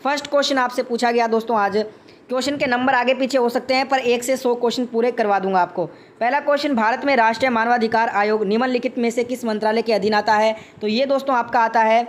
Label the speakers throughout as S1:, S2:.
S1: First question आपसे पूछा गया दोस्तों आज। क्वेश्चन के नंबर आगे पीछे हो सकते हैं पर 1 से 100 क्वेश्चन पूरे करवा दूंगा आपको। पहला क्वेश्चन, भारत में राष्ट्रीय मानवाधिकार आयोग निम्नलिखित में से किस मंत्रालय के अधीन आता है? तो ये दोस्तों आपका आता है,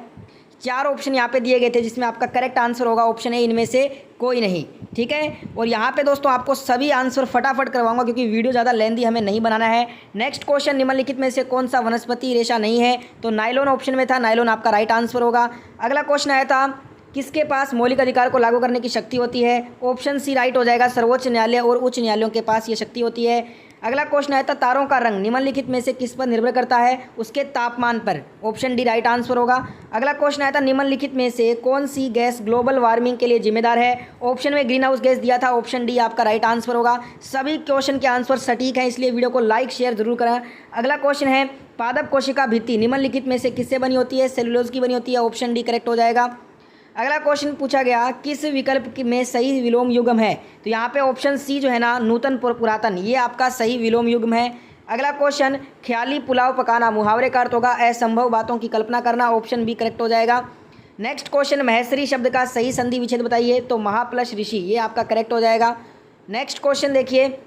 S1: 4 ऑप्शन यहाँ पे दिए गए थे जिसमें आपका करेक्ट आंसर होगा ऑप्शन ए, इनमें से कोई नहीं। ठीक है, और यहाँ पे दोस्तों आपको सभी आंसर फटाफट करवाऊंगा क्योंकि वीडियो ज़्यादा लेंदी हमें नहीं बनाना है। नेक्स्ट क्वेश्चन, निम्नलिखित में से कौन सा वनस्पति रेशा नहीं है? तो नायलॉन ऑप्शन में था, नायलॉन आपका राइट आंसर होगा। अगला क्वेश्चन आया था, किसके पास मौलिक अधिकार को लागू करने की शक्ति होती है? ऑप्शन सी राइट हो जाएगा, सर्वोच्च न्यायालय और उच्च न्यायालयों के पास ये शक्ति होती है। अगला क्वेश्चन आया था, तारों का रंग निम्नलिखित में से किस पर निर्भर करता है? उसके तापमान पर। ऑप्शन डी राइट आंसर होगा। अगला क्वेश्चन आया था, निम्नलिखित में से कौन सी गैस ग्लोबल वार्मिंग के लिए जिम्मेदार है? ऑप्शन में ग्रीन हाउस गैस दिया था, ऑप्शन डी आपका राइट आंसर होगा। सभी क्वेश्चन के आंसर सटीक हैं, इसलिए वीडियो को लाइक शेयर जरूर करें। अगला क्वेश्चन है, पादप कोशिका भित्ति निम्नलिखित में से किससे बनी होती है? सेलुलोज की बनी होती है, ऑप्शन डी करेक्ट हो जाएगा। अगला क्वेश्चन पूछा गया, किस विकल्प में सही विलोम युग्म है? तो यहाँ पे ऑप्शन सी जो है ना, नूतन पुरातन, ये आपका सही विलोम युग्म है। अगला क्वेश्चन, ख्याली पुलाव पकाना मुहावरे का अर्थ होगा असंभव बातों की कल्पना करना, ऑप्शन बी करेक्ट हो जाएगा। नेक्स्ट क्वेश्चन, महेश्वरी शब्द का सही संधि विच्छेद बताइए? तो महा प्लस ऋषि, ये आपका करेक्ट हो जाएगा। नेक्स्ट क्वेश्चन देखिए,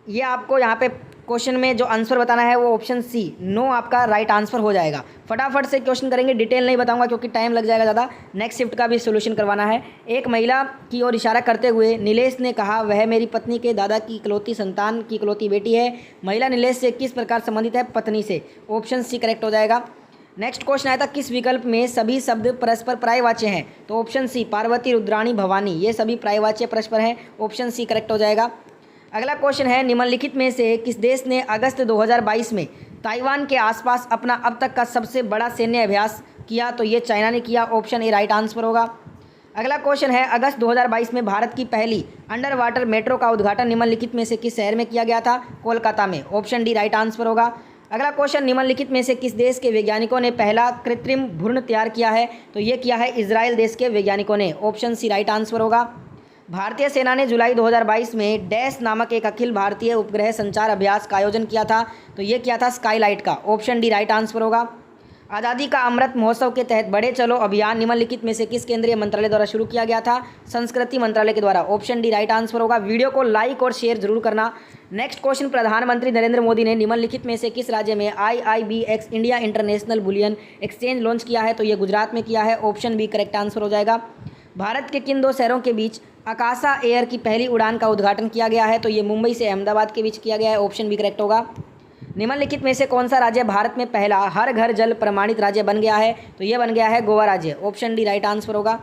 S1: ये आपको यहाँ पे क्वेश्चन में जो आंसर बताना है वो ऑप्शन सी नो आपका राइट आंसर हो जाएगा। फटाफट से क्वेश्चन करेंगे, डिटेल नहीं बताऊंगा क्योंकि टाइम लग जाएगा ज़्यादा। नेक्स्ट शिफ्ट का भी सोल्यूशन करवाना है। एक महिला की ओर इशारा करते हुए नीलेश ने कहा, वह मेरी पत्नी के दादा की इकलौती संतान की इकलौती बेटी है। महिला नीलेश से किस प्रकार संबंधित है? पत्नी से, ऑप्शन सी करेक्ट हो जाएगा। नेक्स्ट क्वेश्चन आया था, किस विकल्प में सभी शब्द परस्पर पर्यायवाच्य हैं? तो ऑप्शन सी पार्वती, रुद्राणी, भवानी, ये सभी पर्यायवाच्य परस्पर हैं, ऑप्शन सी करेक्ट हो जाएगा। अगला क्वेश्चन है, निम्नलिखित में से किस देश ने अगस्त 2022 में ताइवान के आसपास अपना अब तक का सबसे बड़ा सैन्य अभ्यास किया? तो ये चाइना ने किया, ऑप्शन ए राइट आंसर होगा। अगला क्वेश्चन है, अगस्त 2022 में भारत की पहली अंडर वाटर मेट्रो का उद्घाटन निम्नलिखित में से किस शहर में किया गया था? कोलकाता में, ऑप्शन डी राइट आंसर होगा। अगला क्वेश्चन, निम्नलिखित में से किस देश के वैज्ञानिकों ने पहला कृत्रिम भ्रूण तैयार किया है? तो ये किया है इजराइल देश के वैज्ञानिकों ने, ऑप्शन सी राइट आंसर होगा। भारतीय सेना ने जुलाई 2022 में डैश नामक एक अखिल भारतीय उपग्रह संचार अभ्यास का आयोजन किया था? तो ये किया था स्काईलाइट का, ऑप्शन डी राइट आंसर होगा। आज़ादी का अमृत महोत्सव के तहत बढ़े चलो अभियान निम्नलिखित में से किस केंद्रीय मंत्रालय द्वारा शुरू किया गया था? संस्कृति मंत्रालय के द्वारा, ऑप्शन डी राइट आंसर होगा। वीडियो को लाइक और शेयर जरूर करना। नेक्स्ट क्वेश्चन, प्रधानमंत्री नरेंद्र मोदी ने निम्नलिखित में से किस राज्य में IIBX India international bullion exchange launch किया है? तो ये गुजरात में किया है, ऑप्शन बी करेक्ट आंसर हो जाएगा। भारत के किन 2 शहरों के बीच आकाशा एयर की पहली उड़ान का उद्घाटन किया गया है? तो ये मुंबई से अहमदाबाद के बीच किया गया है, ऑप्शन बी करेक्ट होगा। निम्नलिखित में से कौन सा राज्य भारत में पहला हर घर जल प्रमाणित राज्य बन गया है? तो ये बन गया है गोवा राज्य, ऑप्शन डी राइट आंसर होगा।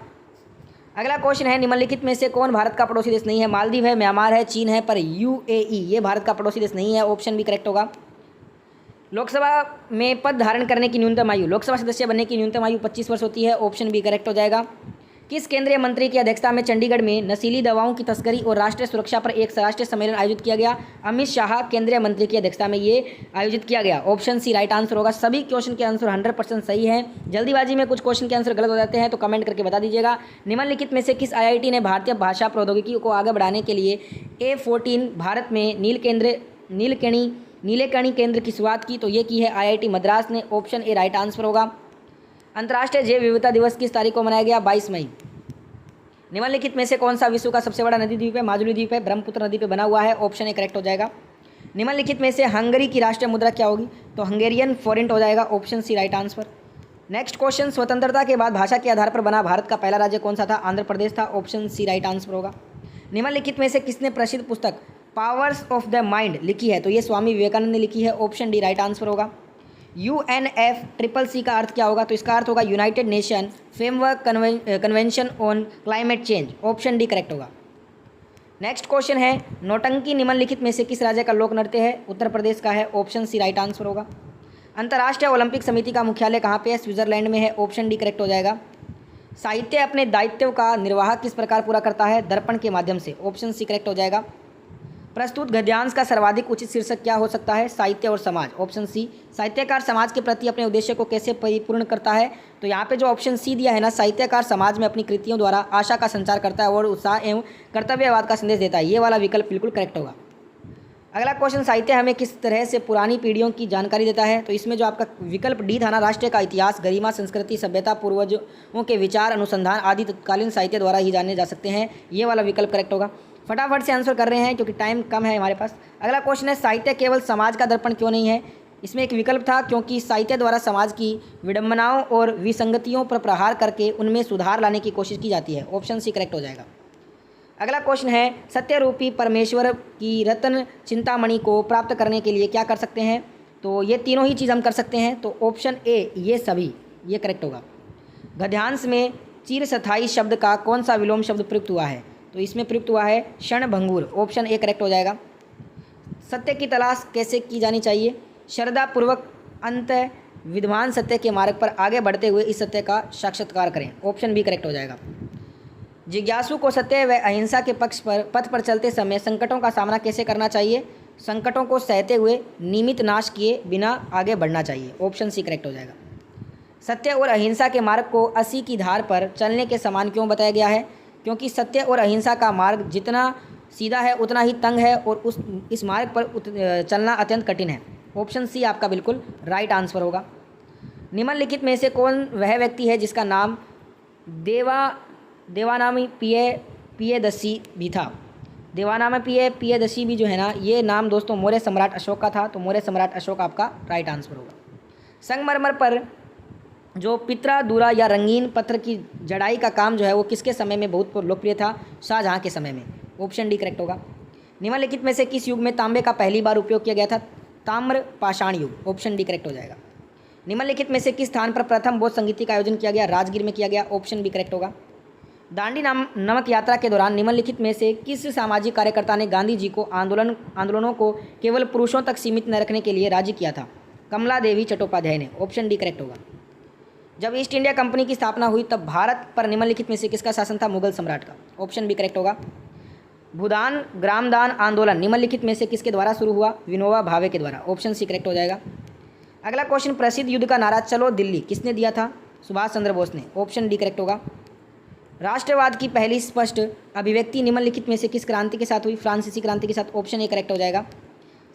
S1: अगला क्वेश्चन है, निम्नलिखित में से कौन भारत का पड़ोसी देश नहीं है? मालदीव है, म्यांमार है, चीन है, पर UAE ये भारत का पड़ोसी देश नहीं है, ऑप्शन बी करेक्ट होगा। लोकसभा में पद धारण करने की न्यूनतम आयु, लोकसभा सदस्य बनने की न्यूनतम आयु 25 वर्ष होती है, ऑप्शन बी करेक्ट हो जाएगा। किस केंद्रीय मंत्री की अध्यक्षता में चंडीगढ़ में नशीली दवाओं की तस्करी और राष्ट्रीय सुरक्षा पर एक राष्ट्रीय सम्मेलन आयोजित किया गया? अमित शाह केंद्रीय मंत्री की अध्यक्षता में ये आयोजित किया गया, ऑप्शन सी राइट आंसर होगा। सभी क्वेश्चन के आंसर 100% सही हैं। जल्दीबाजी में कुछ क्वेश्चन के आंसर गलत हो जाते हैं तो कमेंट करके बता दीजिएगा। निम्नलिखित में से किस IIT ने भारतीय भाषा प्रौद्योगिकी को आगे बढ़ाने के लिए A14 भारत में नीलकेणी केंद्र की शुरुआत की? तो ये की है IIT मद्रास ने, ऑप्शन ए राइट आंसर होगा। अंतर्राष्ट्रीय जैव विविधता दिवस किस तारीख को मनाया गया? 22 मई। निम्नलिखित में से कौन सा विश्व का सबसे बड़ा नदी द्वीप है? माजुली द्वीप है, ब्रह्मपुत्र नदी पे बना हुआ है, ऑप्शन ए करेक्ट हो जाएगा। निम्नलिखित में से हंगरी की राष्ट्रीय मुद्रा क्या होगी? तो हंगेरियन फॉरेंट हो जाएगा, option C right answer. Next question, स्वतंत्रता के बाद भाषा के आधार पर बना भारत का पहला राज्य कौन सा था? आंध्र प्रदेश था, ऑप्शन सी राइट आंसर होगा। निम्नलिखित में से किसने प्रसिद्ध पुस्तक पावर्स ऑफ द माइंड लिखी है? तो ये स्वामी विवेकानंद ने लिखी है, ऑप्शन डी राइट आंसर होगा। UNFCCC का अर्थ क्या होगा? तो इसका अर्थ होगा United nation framework convention on climate change, option D correct होगा। नेक्स्ट क्वेश्चन है, नौटंकी निम्नलिखित में से किस राज्य का लोक नृत्य है? उत्तर प्रदेश का है, ऑप्शन सी राइट आंसर होगा। अंतर्राष्ट्रीय ओलंपिक समिति का मुख्यालय कहाँ पे है? स्विट्जरलैंड में है, ऑप्शन डी करेक्ट हो जाएगा। साहित्य अपने दायित्व का निर्वाह किस प्रकार पूरा करता है? दर्पण के माध्यम से, ऑप्शन सी करेक्ट हो जाएगा। प्रस्तुत गद्यांश का सर्वाधिक उचित शीर्षक क्या हो सकता है? साहित्य और समाज, ऑप्शन सी। साहित्यकार समाज के प्रति अपने उद्देश्य को कैसे परिपूर्ण करता है? तो यहाँ पे जो ऑप्शन सी दिया है ना, साहित्यकार समाज में अपनी कृतियों द्वारा आशा का संचार करता है और उत्साह एवं कर्तव्यवाद का संदेश देता है, ये वाला विकल्प बिल्कुल करेक्ट होगा। अगला क्वेश्चन, साहित्य हमें किस तरह से पुरानी पीढ़ियों की जानकारी देता है? तो इसमें जो आपका विकल्प डी था ना, राष्ट्र का इतिहास, गरिमा, संस्कृति, सभ्यता, पूर्वजों के विचार, अनुसंधान आदि तत्कालीन साहित्य द्वारा ही जाने जा सकते हैं, ये वाला विकल्प करेक्ट होगा। फटाफट से आंसर कर रहे हैं क्योंकि टाइम कम है हमारे पास। अगला क्वेश्चन है, साहित्य केवल समाज का दर्पण क्यों नहीं है? इसमें एक विकल्प था, क्योंकि साहित्य द्वारा समाज की विडंबनाओं और विसंगतियों पर प्रहार करके उनमें सुधार लाने की कोशिश की जाती है। ऑप्शन सी करेक्ट हो जाएगा। अगला क्वेश्चन है, सत्य रूपी परमेश्वर की रत्न चिंतामणि को प्राप्त करने के लिए क्या कर सकते हैं? तो ये तीनों ही चीज़ हम कर सकते हैं, तो ऑप्शन ए ये सभी, ये करेक्ट होगा। गद्यांश में चिरस्थायी शब्द का कौन सा विलोम शब्द प्रयुक्त हुआ है? तो इसमें प्रयुक्त हुआ है क्षणभंगुर। ऑप्शन ए करेक्ट हो जाएगा। सत्य की तलाश कैसे की जानी चाहिए? श्रद्धापूर्वक अंत विद्वान सत्य के मार्ग पर आगे बढ़ते हुए इस सत्य का साक्षात्कार करें। ऑप्शन बी करेक्ट हो जाएगा। जिज्ञासु को सत्य व अहिंसा के पथ पर चलते समय संकटों का सामना कैसे करना चाहिए? संकटों को सहते हुए नियमित नाश किए बिना आगे बढ़ना चाहिए। ऑप्शन सी करेक्ट हो जाएगा। सत्य और अहिंसा के मार्ग को 80 की धार पर चलने के समान क्यों बताया गया है? क्योंकि सत्य और अहिंसा का मार्ग जितना सीधा है उतना ही तंग है और इस मार्ग पर चलना अत्यंत कठिन है। ऑप्शन सी आपका बिल्कुल राइट आंसर होगा। निम्नलिखित में से कौन वह व्यक्ति है जिसका नाम देवानामी पियदसी भी था? देवानामी पियदसी भी जो है ना, ये नाम दोस्तों मौर्य सम्राट अशोक का था, तो मौर्य सम्राट अशोक आपका राइट आंसर होगा। संगमरमर पर जो पित्रा दूरा या रंगीन पत्थर की जड़ाई का काम जो है वो किसके समय में बहुत लोकप्रिय था? शाहजहाँ के समय में। ऑप्शन डी करेक्ट होगा। निम्नलिखित में से किस युग में तांबे का पहली बार उपयोग किया गया था? ताम्र पाषाण युग। ऑप्शन डी करेक्ट हो जाएगा। निम्नलिखित में से किस स्थान पर प्रथम बौद्ध संगीति का आयोजन किया गया? राजगीर में किया गया। ऑप्शन बी करेक्ट होगा। दांडी नमक यात्रा के दौरान निम्नलिखित में से किस सामाजिक कार्यकर्ता ने गांधी जी को आंदोलनों को केवल पुरुषों तक सीमित न रखने के लिए राजी किया था? कमला देवी चट्टोपाध्याय ने। ऑप्शन डी करेक्ट होगा। जब ईस्ट इंडिया कंपनी की स्थापना हुई तब भारत पर निम्नलिखित में से किसका शासन था? मुगल सम्राट का। ऑप्शन बी करेक्ट होगा। भूदान ग्रामदान आंदोलन निम्नलिखित में से किसके द्वारा शुरू हुआ? विनोबा भावे के द्वारा। ऑप्शन सी करेक्ट हो जाएगा। अगला क्वेश्चन, प्रसिद्ध युद्ध का नारा चलो दिल्ली किसने दिया था? सुभाष चंद्र बोस ने। ऑप्शन डी करेक्ट होगा। राष्ट्रवाद की पहली स्पष्ट अभिव्यक्ति निम्नलिखित में से किस क्रांति के साथ हुई? फ्रांसीसी क्रांति के साथ। ऑप्शन ए करेक्ट हो जाएगा।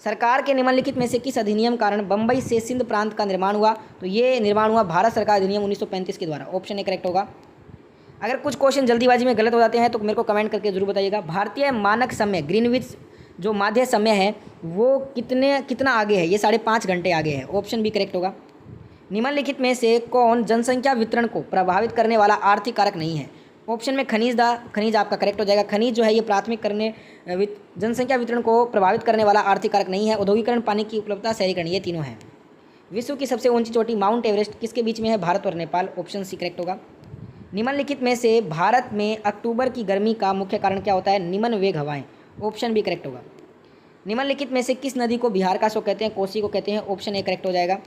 S1: सरकार के निम्नलिखित में से किस अधिनियम कारण बम्बई से सिंध प्रांत का निर्माण हुआ? तो ये निर्माण हुआ भारत सरकार अधिनियम 1935 के द्वारा। ऑप्शन ए करेक्ट होगा। अगर कुछ क्वेश्चन जल्दीबाजी में गलत हो जाते हैं तो मेरे को कमेंट करके जरूर बताइएगा। भारतीय मानक समय ग्रीनविच जो माध्य समय है वो कितना आगे है? ये 5.5 घंटे आगे है। ऑप्शन बी करेक्ट होगा। निम्नलिखित में से कौन जनसंख्या वितरण को प्रभावित करने वाला आर्थिक कारक नहीं है? ऑप्शन में खनिज आपका करेक्ट हो जाएगा। खनिज जो है ये प्राथमिक जनसंख्या वितरण को प्रभावित करने वाला आर्थिक कारक नहीं है। औद्योगिकरण, पानी की उपलब्धता, शहरीकरण, ये तीनों हैं। विश्व की सबसे ऊंची चोटी माउंट एवरेस्ट किसके बीच में है? भारत और नेपाल। ऑप्शन सी करेक्ट होगा। निम्नलिखित में से भारत में अक्टूबर की गर्मी का मुख्य कारण क्या होता है? निम्न वेग हवाएं। ऑप्शन बी करेक्ट होगा। निम्नलिखित में से किस नदी को बिहार का शो कहते हैं? कोसी को कहते हैं। ऑप्शन ए करेक्ट हो जाएगा।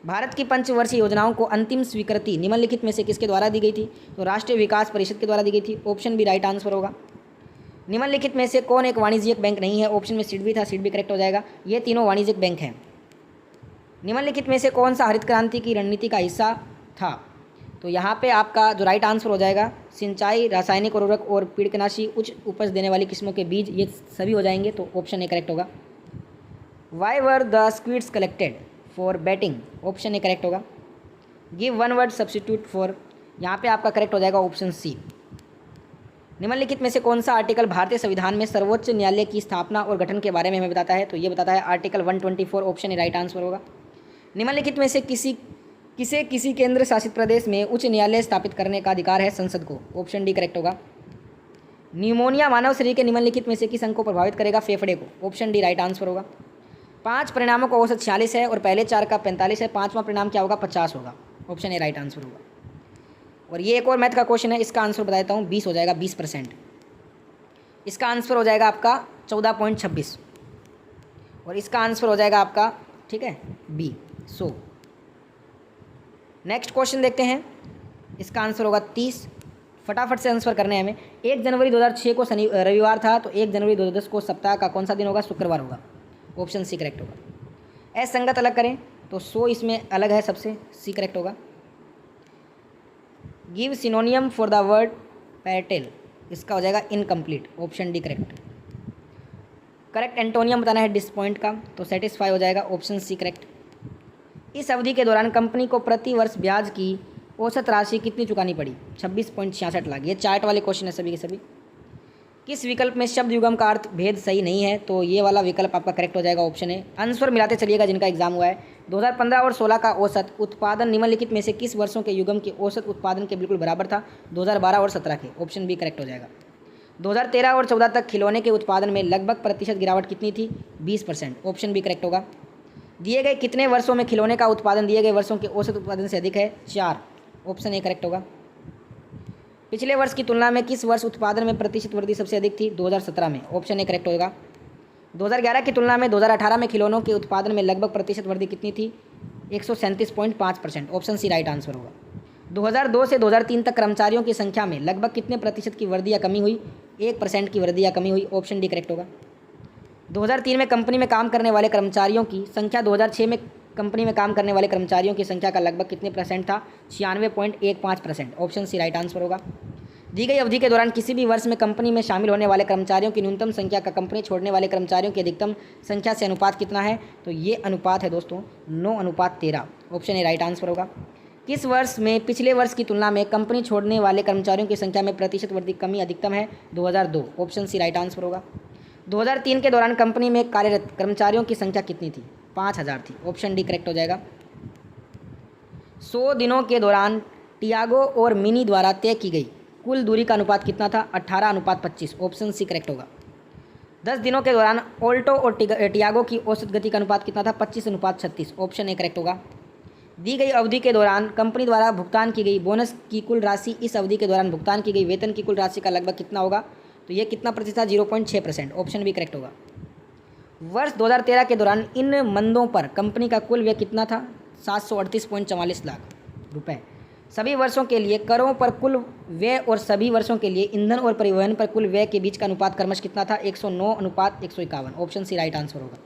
S1: भारत की पंचवर्षीय योजनाओं को अंतिम स्वीकृति निम्नलिखित में से किसके द्वारा दी गई थी? तो राष्ट्रीय विकास परिषद के द्वारा दी गई थी। ऑप्शन बी राइट आंसर होगा। निम्नलिखित में से कौन एक वाणिज्यिक बैंक नहीं है? ऑप्शन में सिडबी था, सिडबी करेक्ट हो जाएगा। ये तीनों वाणिज्यिक बैंक हैं। निम्नलिखित में से कौन सा हरित क्रांति की रणनीति का हिस्सा था? तो यहाँ पे आपका जो राइट आंसर हो जाएगा सिंचाई, रासायनिक उर्वरक और कीटनाशी, उच्च उपज देने वाली किस्मों के बीज, ये सभी हो जाएंगे। तो ऑप्शन ए करेक्ट होगा। Why were the squids collected for batting? Option A correct होगा। Give one word substitute for, यहाँ पे आपका करेक्ट हो जाएगा ऑप्शन सी। निम्नलिखित में से कौन सा आर्टिकल भारतीय संविधान में सर्वोच्च न्यायालय की स्थापना और गठन के बारे में हमें बताता है? तो ये बताता है article 124। Option A right answer होगा। निम्नलिखित में से किसी केंद्र शासित प्रदेश में उच्च न्यायालय स्थापित करने का अधिकार है संसद को? ऑप्शन डी करेक्ट होगा। न्यूमोनिया मानव शरीर के निम्नलिखित में से किस अंग को प्रभावित करेगा? फेफड़े को। ऑप्शन डी राइट आंसर होगा। 5 परिणामों का औसत 46 है और पहले 4 का 45 है। 5वां परिणाम क्या होगा? 50 होगा। ऑप्शन ए राइट आंसर होगा। और ये एक और मैथ का क्वेश्चन है, इसका आंसर बता देता हूँ। 20 हो जाएगा, 20%। इसका आंसर हो जाएगा आपका 14.26 और इसका आंसर हो जाएगा आपका, ठीक है, बी। सो नेक्स्ट क्वेश्चन देखते हैं। इसका आंसर होगा 30। फटाफट से आंसर करने हैं हमें। 1 जनवरी 2006 को रविवार था, तो 1 जनवरी 2010 को सप्ताह का कौन सा दिन होगा? शुक्रवार होगा। ऑप्शन सी करेक्ट होगा। संगत अलग करें तो सो इसमें अलग है सबसे, सी करेक्ट होगा। Give सिनोनियम for the word parietal, इसका हो जाएगा incomplete. Option D correct. Correct antonym बताना है डिसपॉइंट का, तो सेटिस्फाई हो जाएगा, ऑप्शन सी करेक्ट। इस अवधि के दौरान कंपनी को प्रति वर्ष ब्याज की औसत राशि कितनी चुकानी पड़ी? 26.66 लाख। ये चार्ट वाले क्वेश्चन है सभी के सभी। किस विकल्प में शब्द युगम का अर्थ भेद सही नहीं है? तो ये वाला विकल्प आपका करेक्ट हो जाएगा, ऑप्शन है। आंसर मिलाते चलिएगा जिनका एग्जाम हुआ है। 2015 और 16 का औसत उत्पादन निम्नलिखित में से किस वर्षों के युगम के औसत उत्पादन के बिल्कुल बराबर था? 2012 और 17 के, ऑप्शन बी करेक्ट हो जाएगा। 2013 और 14 तक खिलौने के उत्पादन में लगभग प्रतिशत गिरावट कितनी थी? 20%, ऑप्शन बी करेक्ट होगा। दिए गए कितने वर्षों में खिलौने का उत्पादन दिए गए वर्षों के औसत उत्पादन से अधिक है? 4, ऑप्शन ए करेक्ट होगा। पिछले वर्ष की तुलना में किस वर्ष उत्पादन में प्रतिशत वृद्धि सबसे अधिक थी? 2017 में, ऑप्शन ए करेक्ट होगा। 2011 की तुलना में 2018 में खिलौनों के उत्पादन में लगभग प्रतिशत वृद्धि कितनी थी? 137.5%, ऑप्शन सी राइट आंसर होगा। 2002 से 2003 तक कर्मचारियों की संख्या में लगभग कितने प्रतिशत की वृद्धि या कमी हुई? 1% की वृद्धि या कमी हुई, ऑप्शन डी करेक्ट होगा। 2003 में कंपनी में काम करने वाले कर्मचारियों की संख्या 2006 में कंपनी में काम करने वाले कर्मचारियों की संख्या का लगभग कितने परसेंट था? 96.15%, ऑप्शन सी राइट आंसर होगा। दी गई अवधि के दौरान किसी भी वर्ष में कंपनी में शामिल होने वाले कर्मचारियों की न्यूनतम संख्या का कंपनी छोड़ने वाले कर्मचारियों की अधिकतम संख्या से अनुपात कितना है? तो ये अनुपात है दोस्तों 9:13, ऑप्शन ए राइट आंसर होगा। किस वर्ष में पिछले वर्ष की तुलना में कंपनी छोड़ने वाले कर्मचारियों की संख्या में प्रतिशत वृद्धि कमी अधिकतम है? 2002, ऑप्शन सी राइट आंसर होगा। 2003 के दौरान कंपनी में कार्यरत कर्मचारियों की संख्या कितनी थी? 5000 थी, ऑप्शन डी करेक्ट हो जाएगा। 100 दिनों के दौरान टियागो और मिनी द्वारा तय की गई कुल दूरी का अनुपात कितना था? 18:25, ऑप्शन सी करेक्ट होगा। 10 दिनों के दौरान ऑल्टो और टियागो की औसत गति का अनुपात कितना था? 25:36, ऑप्शन ए करेक्ट होगा। दी गई अवधि के दौरान कंपनी द्वारा भुगतान की गई बोनस की कुल राशि इस अवधि के दौरान भुगतान की गई वेतन की कुल राशि का लगभग कितना होगा? तो ये कितना प्रतिशत था? 0.6%, ऑप्शन बी करेक्ट होगा। वर्ष 2013 के दौरान इन मंदों पर कंपनी का कुल व्यय कितना था? 738.44 लाख रुपए। सभी वर्षों के लिए करों पर कुल व्यय और सभी वर्षों के लिए ईंधन और परिवहन पर कुल व्यय के बीच का अनुपात क्रमश कितना था? 109:151, ऑप्शन सी राइट आंसर होगा।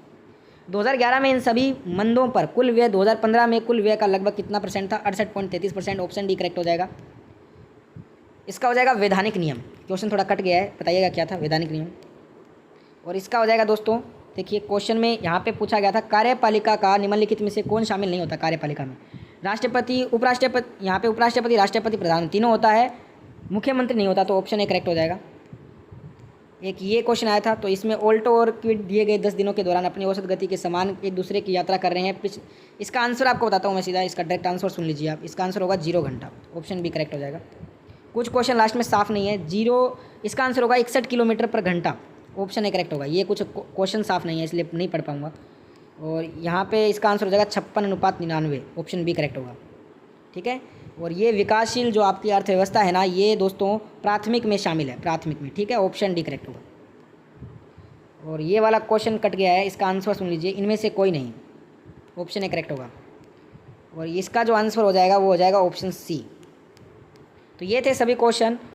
S1: 2011 में इन सभी मंदों पर कुल व्यय 2015 में कुल व्यय का लगभग कितना परसेंट था? 68.33%, ऑप्शन डी करेक्ट हो जाएगा। इसका हो जाएगा वैधानिक नियम। क्वेश्चन थोड़ा कट गया है, बताइएगा क्या था वैधानिक नियम। और इसका हो जाएगा दोस्तों, देखिए क्वेश्चन में यहाँ पे पूछा गया था कार्यपालिका का निम्नलिखित में से कौन शामिल नहीं होता? कार्यपालिका में राष्ट्रपति, उपराष्ट्रपति, यहाँ पे उपराष्ट्रपति, राष्ट्रपति, प्रधान तीनों होता है, मुख्यमंत्री नहीं होता, तो ऑप्शन ए करेक्ट हो जाएगा। एक ये क्वेश्चन आया था, तो इसमें ऑल्टो और क्विड दिए गए 10 दिनों के दौरान अपनी औसत गति के समान एक दूसरे की यात्रा कर रहे हैं। इसका आंसर आपको बताता हूँ मैं सीधा, इसका डायरेक्ट आंसर सुन लीजिए आप। इसका आंसर होगा 0 घंटा, ऑप्शन बी करेक्ट हो जाएगा। कुछ क्वेश्चन लास्ट में साफ नहीं है, 0, इसका आंसर होगा 61 किलोमीटर पर घंटा, ऑप्शन ए करेक्ट होगा। ये कुछ क्वेश्चन साफ नहीं है इसलिए नहीं पढ़ पाऊँगा। और यहाँ पे इसका आंसर हो जाएगा 56:99, ऑप्शन बी करेक्ट होगा, ठीक है। और ये विकासशील जो आपकी अर्थव्यवस्था है ना, ये दोस्तों प्राथमिक में शामिल है, प्राथमिक में, ठीक है, ऑप्शन डी करेक्ट होगा। और ये वाला क्वेश्चन कट गया है, इसका आंसर सुन लीजिए, इनमें से कोई नहीं, ऑप्शन ए करेक्ट होगा। और इसका जो आंसर हो जाएगा वो हो जाएगा ऑप्शन सी। तो ये थे सभी क्वेश्चन।